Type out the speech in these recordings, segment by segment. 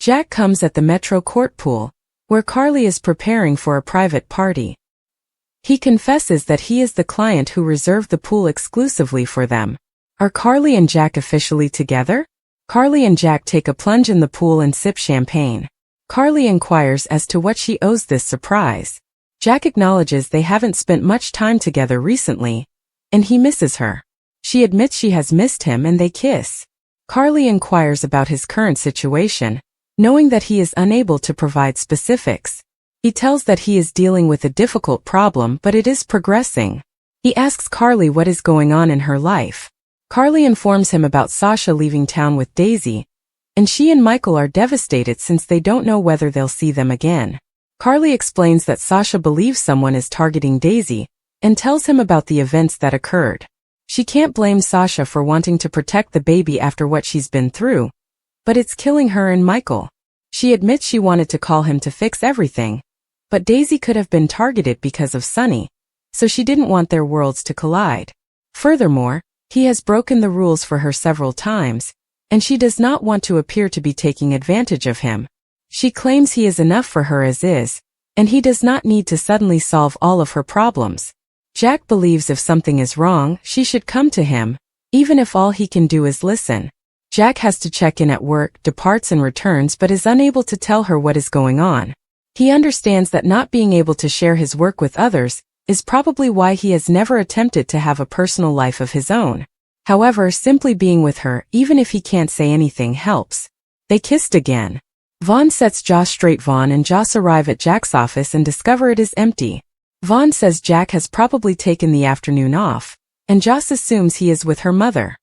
Jack comes at the Metro Court pool, where Carly is preparing for a private party. He confesses that he is the client who reserved the pool exclusively for them. Are Carly and Jack officially together? Carly and Jack take a plunge in the pool and sip champagne. Carly inquires as to what she owes this surprise. Jack acknowledges they haven't spent much time together recently, and he misses her. She admits she has missed him and they kiss. Carly inquires about his current situation, knowing that he is unable to provide specifics. He tells that he is dealing with a difficult problem but it is progressing. He asks Carly what is going on in her life. Carly informs him about Sasha leaving town with Daisy, and she and Michael are devastated since they don't know whether they'll see them again. Carly explains that Sasha believes someone is targeting Daisy, and tells him about the events that occurred. She can't blame Sasha for wanting to protect the baby after what she's been through, but it's killing her and Michael. She admits she wanted to call him to fix everything, but Daisy could have been targeted because of Sunny, so she didn't want their worlds to collide. Furthermore, he has broken the rules for her several times, and she does not want to appear to be taking advantage of him. She claims he is enough for her as is, and he does not need to suddenly solve all of her problems. Jack believes if something is wrong, she should come to him, even if all he can do is listen. Jack has to check in at work, departs and returns but is unable to tell her what is going on. He understands that not being able to share his work with others is probably why he has never attempted to have a personal life of his own. However, simply being with her, even if he can't say anything, helps. They kissed again. Vaughn sets Joss straight. Vaughn and Joss arrive at Jack's office and discover it is empty. Vaughn says Jack has probably taken the afternoon off, and Joss assumes he is with her mother.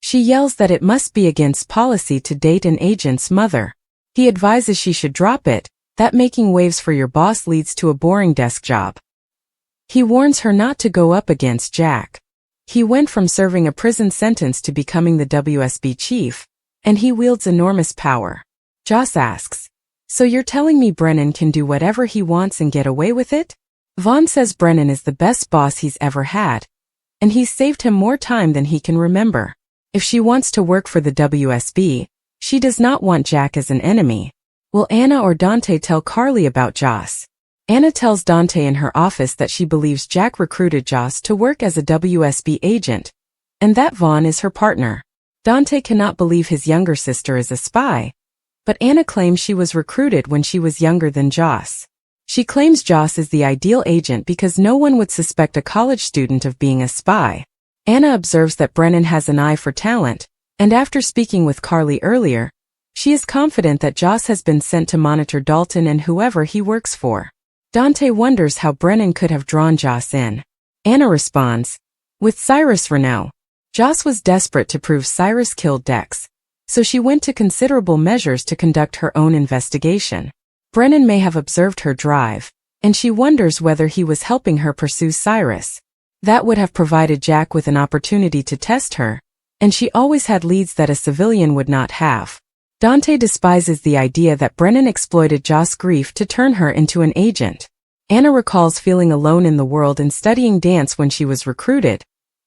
She yells that it must be against policy to date an agent's mother. He advises she should drop it, that making waves for your boss leads to a boring desk job. He warns her not to go up against Jack. He went from serving a prison sentence to becoming the WSB chief, and he wields enormous power. Joss asks, "So you're telling me Brennan can do whatever he wants and get away with it?" Vaughn says Brennan is the best boss he's ever had, and he's saved him more time than he can remember. If she wants to work for the WSB, she does not want Jack as an enemy. Will Anna or Dante tell Carly about Joss? Anna tells Dante in her office that she believes Jack recruited Joss to work as a WSB agent, and that Vaughn is her partner. Dante cannot believe his younger sister is a spy, but Anna claims she was recruited when she was younger than Joss. She claims Joss is the ideal agent because no one would suspect a college student of being a spy. Anna observes that Brennan has an eye for talent, and after speaking with Carly earlier, she is confident that Joss has been sent to monitor Dalton and whoever he works for. Dante wonders how Brennan could have drawn Joss in. Anna responds, "With Cyrus Renault." Joss was desperate to prove Cyrus killed Dex, so she went to considerable measures to conduct her own investigation. Brennan may have observed her drive, and she wonders whether he was helping her pursue Cyrus. That would have provided Jack with an opportunity to test her, and she always had leads that a civilian would not have. Dante despises the idea that Brennan exploited Joss' grief to turn her into an agent. Anna recalls feeling alone in the world and studying dance when she was recruited,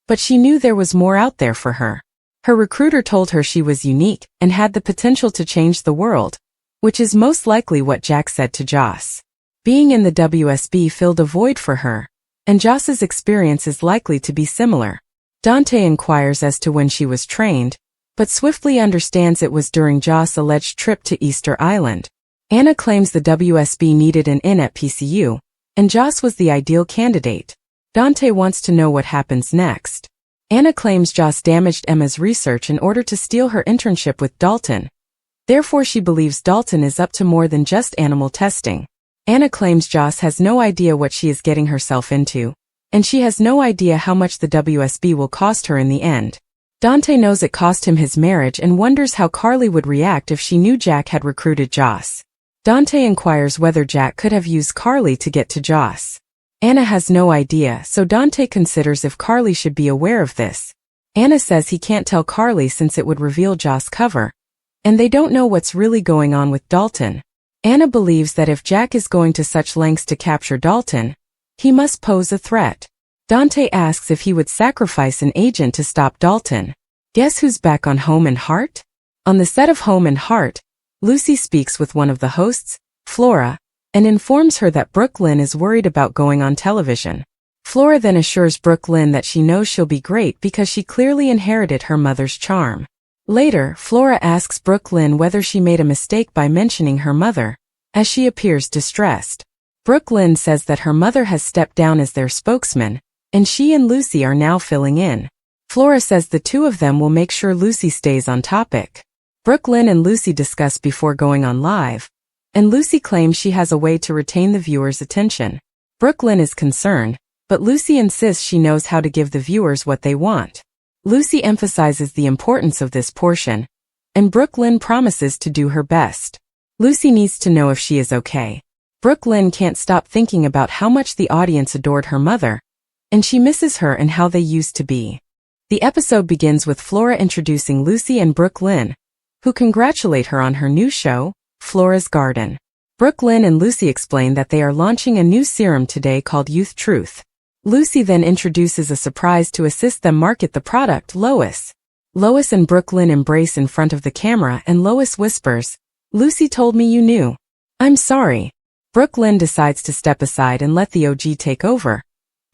but she knew there was more out there for her. Her recruiter told her she was unique and had the potential to change the world, which is most likely what Jack said to Joss. Being in the WSB filled a void for her, and Joss's experience is likely to be similar. Dante inquires as to when she was trained, but swiftly understands it was during Joss' alleged trip to Easter Island. Anna claims the WSB needed an in at PCU, and Joss was the ideal candidate. Dante wants to know what happens next. Anna claims Joss damaged Emma's research in order to steal her internship with Dalton. Therefore she believes Dalton is up to more than just animal testing. Anna claims Joss has no idea what she is getting herself into, and she has no idea how much the WSB will cost her in the end. Dante knows it cost him his marriage and wonders how Carly would react if she knew Jack had recruited Joss. Dante inquires whether Jack could have used Carly to get to Joss. Anna has no idea, so Dante considers if Carly should be aware of this. Anna says he can't tell Carly since it would reveal Joss' cover, and they don't know what's really going on with Dalton. Anna believes that if Jack is going to such lengths to capture Dalton, he must pose a threat. Dante asks if he would sacrifice an agent to stop Dalton. Guess who's back on Home and Heart? On the set of Home and Heart, Lucy speaks with one of the hosts, Flora, and informs her that Brook Lynn is worried about going on television. Flora then assures Brook Lynn that she knows she'll be great because she clearly inherited her mother's charm. Later, Flora asks Brook Lynn whether she made a mistake by mentioning her mother, as she appears distressed. Brook Lynn says that her mother has stepped down as their spokesman, and she and Lucy are now filling in. Flora says the two of them will make sure Lucy stays on topic. Brook Lynn and Lucy discuss before going on live, and Lucy claims she has a way to retain the viewer's attention. Brook Lynn is concerned, but Lucy insists she knows how to give the viewers what they want. Lucy emphasizes the importance of this portion, and Brook Lynn promises to do her best. Lucy needs to know if she is okay. Brook Lynn can't stop thinking about how much the audience adored her mother, and she misses her and how they used to be. The episode begins with Flora introducing Lucy and Brook Lynn, who congratulate her on her new show, Flora's Garden. Brook Lynn and Lucy explain that they are launching a new serum today called Youth Truth. Lucy then introduces a surprise to assist them market the product, Lois. Lois and Brook Lynn embrace in front of the camera and Lois whispers, "Lucy told me you knew." "I'm sorry." Brook Lynn decides to step aside and let the OG take over,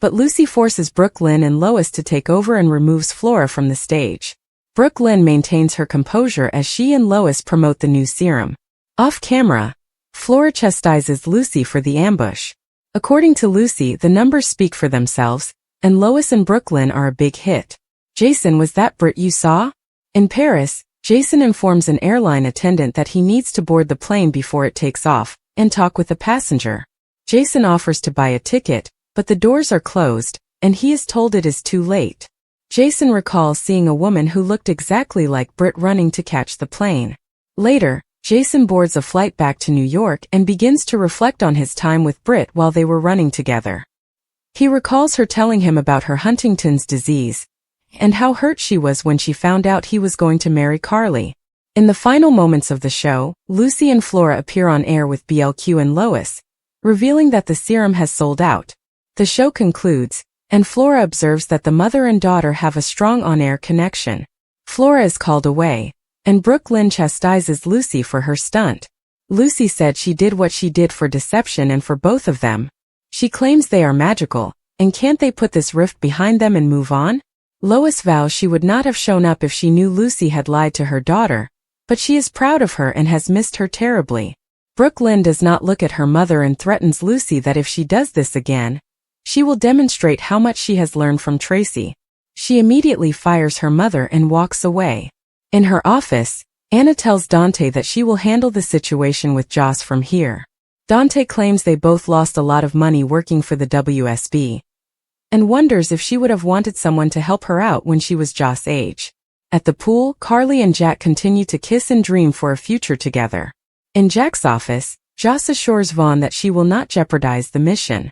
but Lucy forces Brook Lynn and Lois to take over and removes Flora from the stage. Brook Lynn maintains her composure as she and Lois promote the new serum. Off camera, Flora chastises Lucy for the ambush. According to Lucy, the numbers speak for themselves, and Lois and Brook Lynn are a big hit. "Jason, was that Britt you saw?" In Paris, Jason informs an airline attendant that he needs to board the plane before it takes off, and talk with the passenger. Jason offers to buy a ticket, but the doors are closed, and he is told it is too late. Jason recalls seeing a woman who looked exactly like Britt running to catch the plane. Later, Jason boards a flight back to New York and begins to reflect on his time with Britt while they were running together. He recalls her telling him about her Huntington's disease, and how hurt she was when she found out he was going to marry Carly. In the final moments of the show, Lucy and Flora appear on air with BLQ and Lois, revealing that the serum has sold out. The show concludes, and Flora observes that the mother and daughter have a strong on-air connection. Flora is called away, and Brook Lynn chastises Lucy for her stunt. Lucy said she did what she did for deception and for both of them. She claims they are magical, and can't they put this rift behind them and move on? Lois vows she would not have shown up if she knew Lucy had lied to her daughter, but she is proud of her and has missed her terribly. Brook Lynn does not look at her mother and threatens Lucy that if she does this again, she will demonstrate how much she has learned from Tracy. She immediately fires her mother and walks away. In her office, Anna tells Dante that she will handle the situation with Joss from here. Dante claims they both lost a lot of money working for the WSB, and wonders if she would have wanted someone to help her out when she was Joss' age. At the pool, Carly and Jack continue to kiss and dream for a future together. In Jack's office, Joss assures Vaughn that she will not jeopardize the mission.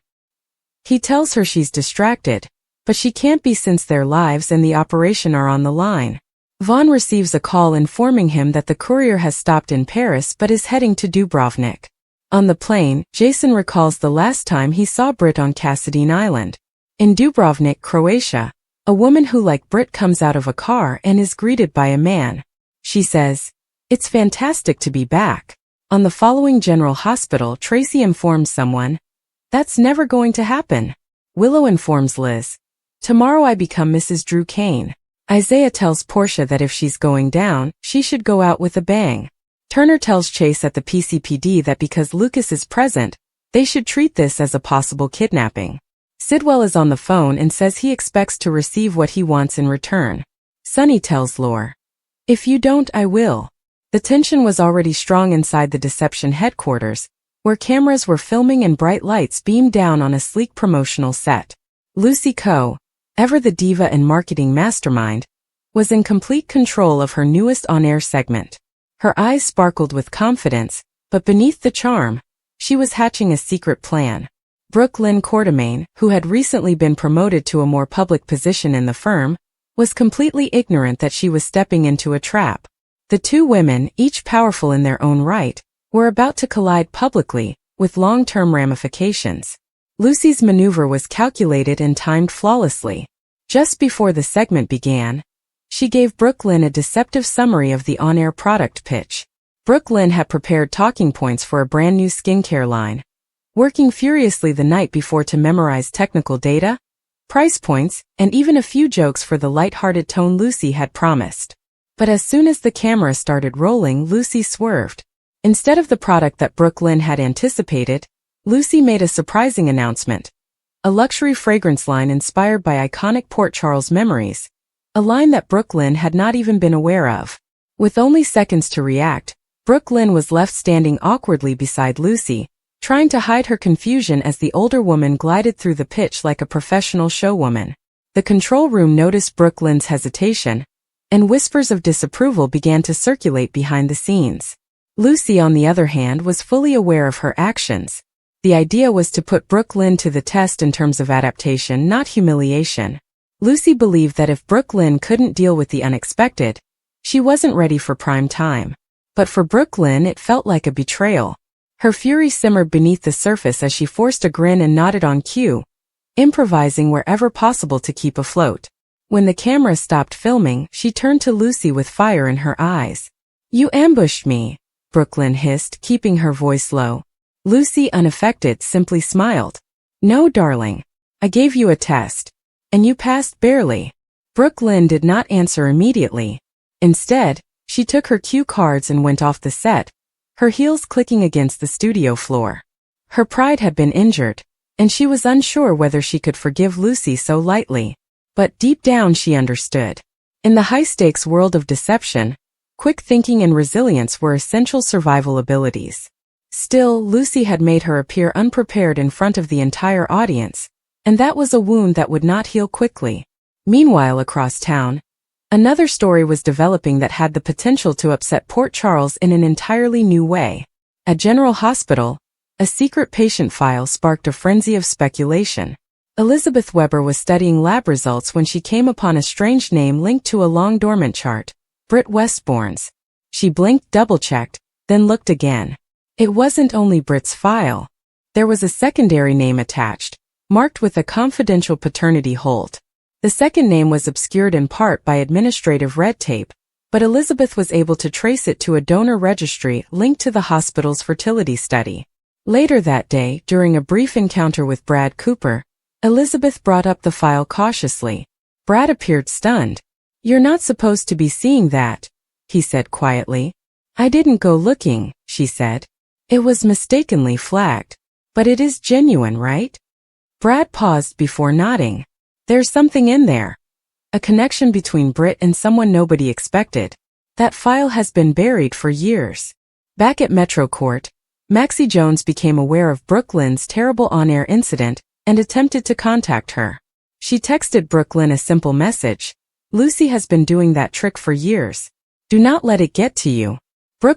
He tells her she's distracted, but she can't be since their lives and the operation are on the line. Vaughn receives a call informing him that the courier has stopped in Paris but is heading to Dubrovnik. On the plane, Jason recalls the last time he saw Britt on Cassadine Island. In Dubrovnik, Croatia, a woman who like Britt comes out of a car and is greeted by a man. She says, "It's fantastic to be back." On the following General Hospital, Tracy informs someone, "That's never going to happen." Willow informs Liz, "Tomorrow I become Mrs. Drew Kane." Isaiah tells Portia that if she's going down, she should go out with a bang. Turner tells Chase at the PCPD that because Lucas is present, they should treat this as a possible kidnapping. Sidwell is on the phone and says he expects to receive what he wants in return. Sunny tells Lore, "If you don't, I will." The tension was already strong inside the Deception headquarters, where cameras were filming and bright lights beamed down on a sleek promotional set. Lucy Coe, ever the diva and marketing mastermind, was in complete control of her newest on-air segment. Her eyes sparkled with confidence, but beneath the charm, she was hatching a secret plan. Brook Lynn Quartermain, who had recently been promoted to a more public position in the firm, was completely ignorant that she was stepping into a trap. The two women, each powerful in their own right, were about to collide publicly, with long-term ramifications. Lucy's maneuver was calculated and timed flawlessly. Just before the segment began, she gave Brook Lynn a deceptive summary of the on-air product pitch. Lynn had prepared talking points for a brand new skincare line, working furiously the night before to memorize technical data, price points, and even a few jokes for the light-hearted tone Lucy had promised. But as soon as the camera started rolling, Lucy swerved. Instead of the product that Lynn had anticipated, Lucy made a surprising announcement. A luxury fragrance line inspired by iconic Port Charles memories. A line that Lynn had not even been aware of. With only seconds to react, Lynn was left standing awkwardly beside Lucy, trying to hide her confusion as the older woman glided through the pitch like a professional showwoman. The control room noticed Lynn's hesitation, and whispers of disapproval began to circulate behind the scenes. Lucy, on the other hand, was fully aware of her actions. The idea was to put Lynn to the test in terms of adaptation, not humiliation. Lucy believed that if Lynn couldn't deal with the unexpected, she wasn't ready for prime time. But for Lynn, it felt like a betrayal. Her fury simmered beneath the surface as she forced a grin and nodded on cue, improvising wherever possible to keep afloat. When the camera stopped filming, she turned to Lucy with fire in her eyes. "You ambushed me," Lynn hissed, keeping her voice low. Lucy, unaffected, simply smiled. "No, darling. I gave you a test. And you passed barely." Lynn did not answer immediately. Instead, she took her cue cards and went off the set, her heels clicking against the studio floor. Her pride had been injured, and she was unsure whether she could forgive Lucy so lightly. But deep down she understood. In the high-stakes world of deception, quick thinking and resilience were essential survival abilities. Still, Lucy had made her appear unprepared in front of the entire audience, and that was a wound that would not heal quickly. Meanwhile, across town, another story was developing that had the potential to upset Port Charles in an entirely new way. At General Hospital, a secret patient file sparked a frenzy of speculation. Elizabeth Weber was studying lab results when she came upon a strange name linked to a long-dormant chart, Britt Westbourne's. She blinked, double-checked, then looked again. It wasn't only Britt's file. There was a secondary name attached, marked with a confidential paternity hold. The second name was obscured in part by administrative red tape, but Elizabeth was able to trace it to a donor registry linked to the hospital's fertility study. Later that day, during a brief encounter with Brad Cooper, Elizabeth brought up the file cautiously. Brad appeared stunned. "You're not supposed to be seeing that," he said quietly. "I didn't go looking," she said. "It was mistakenly flagged. But it is genuine, right?" Brad paused before nodding. "There's something in there. A connection between Britt and someone nobody expected. That file has been buried for years." Back at Metro Court, Maxie Jones became aware of Lynn's terrible on-air incident and attempted to contact her. She texted Lynn a simple message. "Lucy has been doing that trick for years. Do not let it get to you."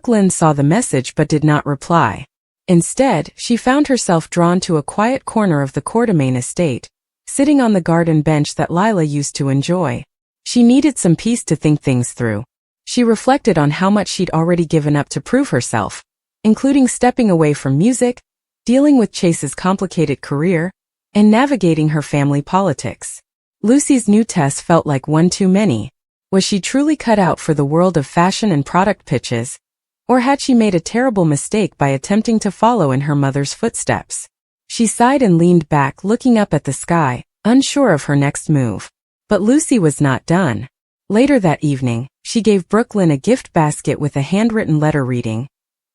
Lynn saw the message but did not reply. Instead, she found herself drawn to a quiet corner of the Quartermain estate, sitting on the garden bench that Lila used to enjoy. She needed some peace to think things through. She reflected on how much she'd already given up to prove herself, including stepping away from music, dealing with Chase's complicated career, and navigating her family politics. Lucy's new test felt like one too many. Was she truly cut out for the world of fashion and product pitches? Or had she made a terrible mistake by attempting to follow in her mother's footsteps? She sighed and leaned back, looking up at the sky, unsure of her next move. But Lucy was not done. Later that evening, she gave Lynn a gift basket with a handwritten letter reading,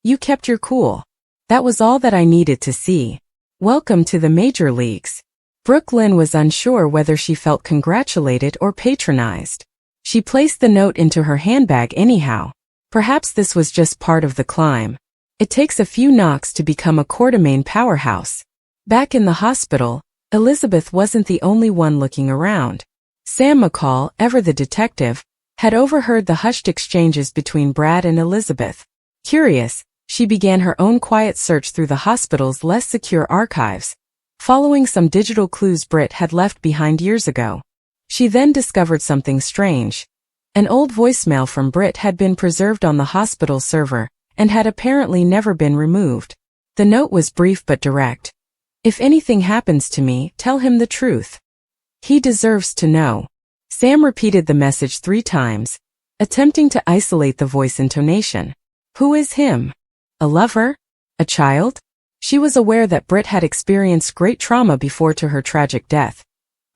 "You kept your cool. That was all that I needed to see. Welcome to the major leagues." Lynn was unsure whether she felt congratulated or patronized. She placed the note into her handbag anyhow. Perhaps this was just part of the climb. It takes a few knocks to become a Quartermain powerhouse. Back in the hospital, Elizabeth wasn't the only one looking around. Sam McCall, ever the detective, had overheard the hushed exchanges between Brad and Elizabeth. Curious, she began her own quiet search through the hospital's less secure archives, following some digital clues Britt had left behind years ago. She then discovered something strange. An old voicemail from Britt had been preserved on the hospital server, and had apparently never been removed. The note was brief but direct. "If anything happens to me, tell him the truth. He deserves to know." Sam repeated the message 3 times, attempting to isolate the voice intonation. Who is him? A lover? A child? She was aware that Britt had experienced great trauma before to her tragic death.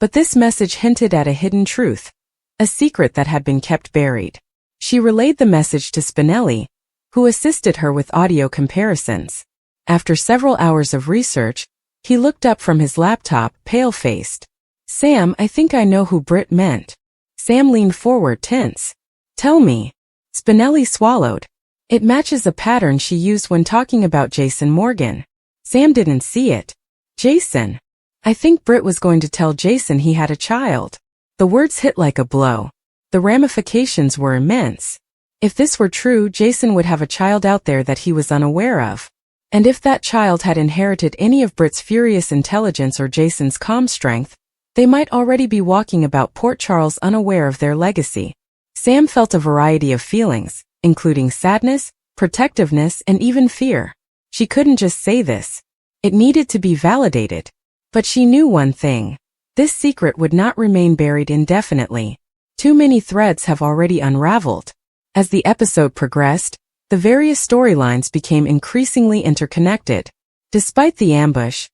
But this message hinted at a hidden truth, a secret that had been kept buried. She relayed the message to Spinelli, who assisted her with audio comparisons. After several hours of research, he looked up from his laptop, pale-faced. Sam, I think I know who Britt meant. Sam leaned forward, tense. Tell me. Spinelli swallowed. It matches a pattern she used when talking about Jason Morgan. Sam didn't see it. Jason. I think Britt was going to tell Jason he had a child. The words hit like a blow. The ramifications were immense. If this were true, Jason would have a child out there that he was unaware of. And if that child had inherited any of Britt's furious intelligence or Jason's calm strength, they might already be walking about Port Charles unaware of their legacy. Sam felt a variety of feelings, including sadness, protectiveness, and even fear. She couldn't just say this. It needed to be validated. But she knew one thing. This secret would not remain buried indefinitely. Too many threads have already unraveled. As the episode progressed, the various storylines became increasingly interconnected. Despite the ambush,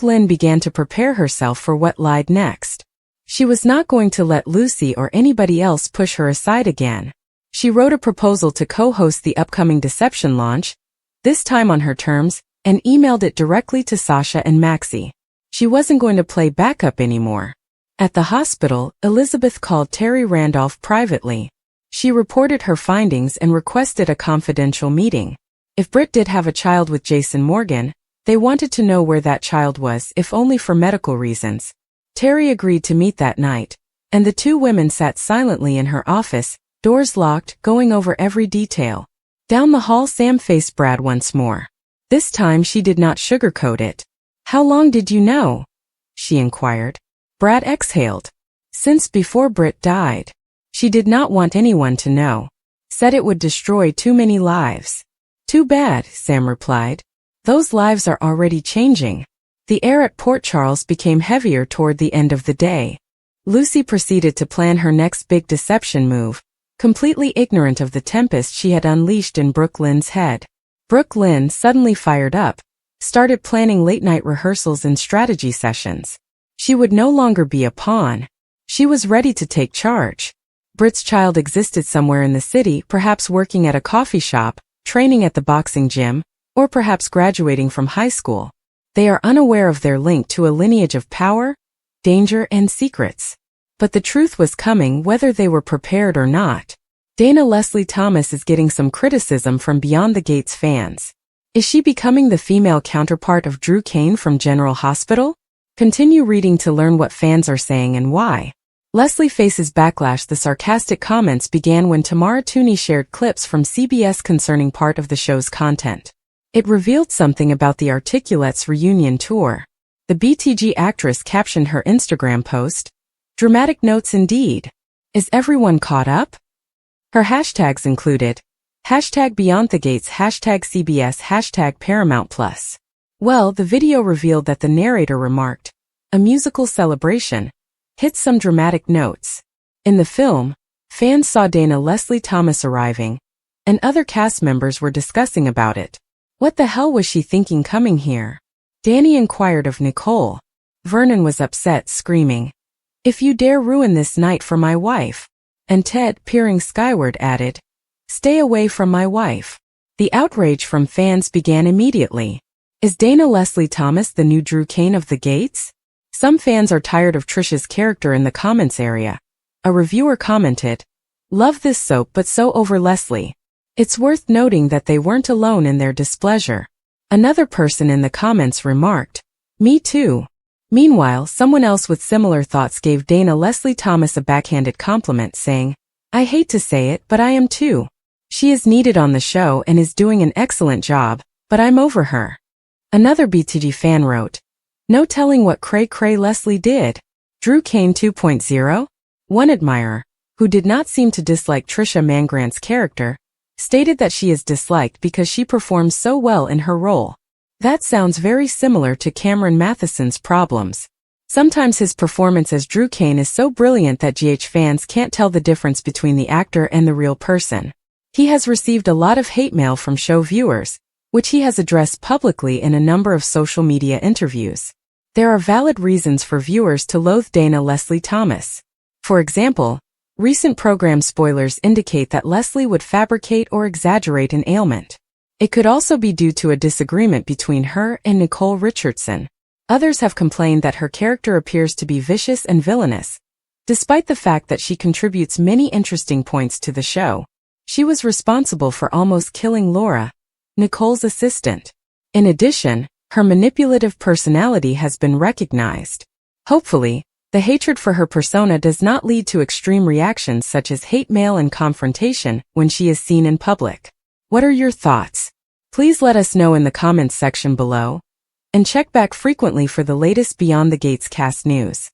Lynn began to prepare herself for what lied next. She was not going to let Lucy or anybody else push her aside again. She wrote a proposal to co-host the upcoming Deception launch, this time on her terms, and emailed it directly to Sasha and Maxie. She wasn't going to play backup anymore. At the hospital, Elizabeth called Terry Randolph privately. She reported her findings and requested a confidential meeting. If Britt did have a child with Jason Morgan, they wanted to know where that child was, if only for medical reasons. Terry agreed to meet that night, and the two women sat silently in her office, doors locked, going over every detail. Down the hall, Sam faced Brad once more. This time she did not sugarcoat it. How long did you know? She inquired. Brad exhaled. Since before Britt died. She did not want anyone to know. Said it would destroy too many lives. Too bad, Sam replied. Those lives are already changing. The air at Port Charles became heavier toward the end of the day. Lucy proceeded to plan her next big deception move, completely ignorant of the tempest she had unleashed in Lynn's head. Lynn suddenly fired up, started planning late-night rehearsals and strategy sessions. She would no longer be a pawn. She was ready to take charge. Britt's child existed somewhere in the city, perhaps working at a coffee shop, training at the boxing gym, or perhaps graduating from high school. They are unaware of their link to a lineage of power, danger, and secrets. But the truth was coming whether they were prepared or not. Dana Leslie Thomas is getting some criticism from Beyond the Gates fans. Is she becoming the female counterpart of Drew Kane from General Hospital? Continue reading to learn what fans are saying and why. Leslie faces backlash. The sarcastic comments began when Tamara Tooney shared clips from CBS concerning part of the show's content. It revealed something about the Articulates reunion tour. The BTG actress captioned her Instagram post, "Dramatic notes indeed. Is everyone caught up?" Her hashtags included #BeyondTheGates, #CBS, #Paramount+. Well, the video revealed that the narrator remarked, "A musical celebration. Hit some dramatic notes." In the film, fans saw Dana Leslie Thomas arriving, and other cast members were discussing about it. What the hell was she thinking coming here? Danny inquired of Nicole. Vernon was upset, screaming, "If you dare ruin this night for my wife." And Ted, peering skyward, added, "Stay away from my wife." The outrage from fans began immediately. Is Dana Leslie Thomas the new Drew Kane of the Gates? Some fans are tired of Trish's character in the comments area. A reviewer commented, "Love this soap but so over Leslie." It's worth noting that they weren't alone in their displeasure. Another person in the comments remarked, "Me too." Meanwhile, someone else with similar thoughts gave Dana Leslie Thomas a backhanded compliment, saying, "I hate to say it, but I am too. She is needed on the show and is doing an excellent job, but I'm over her." Another BTG fan wrote, "No telling what cray-cray Leslie did. Drew Kane 2.0? One admirer, who did not seem to dislike Trisha Mangrant's character, stated that she is disliked because she performs so well in her role. That sounds very similar to Cameron Matheson's problems. Sometimes his performance as Drew Kane is so brilliant that GH fans can't tell the difference between the actor and the real person. He has received a lot of hate mail from show viewers, which he has addressed publicly in a number of social media interviews. There are valid reasons for viewers to loathe Dana Leslie Thomas. For example, recent program spoilers indicate that Leslie would fabricate or exaggerate an ailment. It could also be due to a disagreement between her and Nicole Richardson. Others have complained that her character appears to be vicious and villainous, despite the fact that she contributes many interesting points to the show. She was responsible for almost killing Laura, Nicole's assistant. In addition, her manipulative personality has been recognized. Hopefully, the hatred for her persona does not lead to extreme reactions such as hate mail and confrontation when she is seen in public. What are your thoughts? Please let us know in the comments section below, and check back frequently for the latest Beyond the Gates cast news.